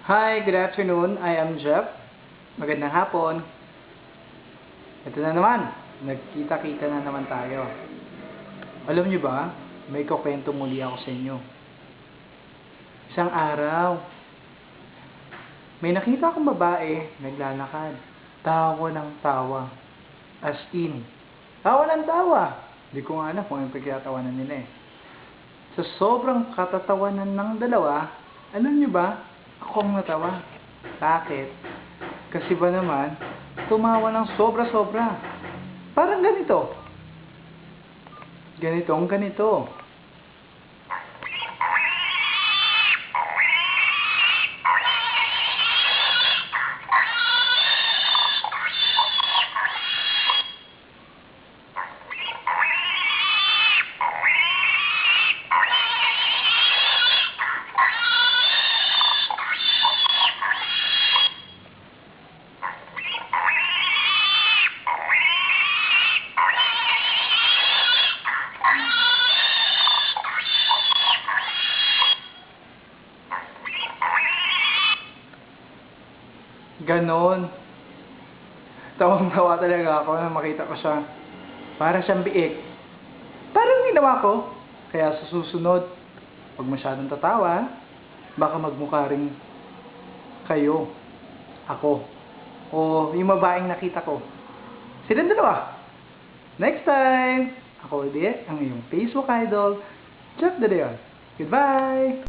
Hi, good afternoon. I am Jeff. Magandang hapon. Ito na naman. Nagkita-kita na naman tayo. Alam niyo ba, may kukwento muli ako sa inyo. Isang araw, may nakita akong babae naglalakad. Tawa ng tawa. As in, tawa ng tawa. Hindi ko nga alam kung anong pagkakatawanan nila eh. Sa sobrang katatawanan ng dalawa, alam niyo ba, ako ang natawa. Bakit? Kasi ba naman, tumawa ng sobra-sobra. Parang ganito. Ganitong ganito. Ganon. Tawang-tawa talaga ako na makita ko siya. Para siyang biik. Parang ginawa ko. Kaya sa susunod, pag masyadong tatawa, baka magmukha rin kayo, ako, o yung babaeng nakita ko. Silang dalawa. Next time, ako ulit ang iyong Facebook idol, Jeff De Leon. Goodbye!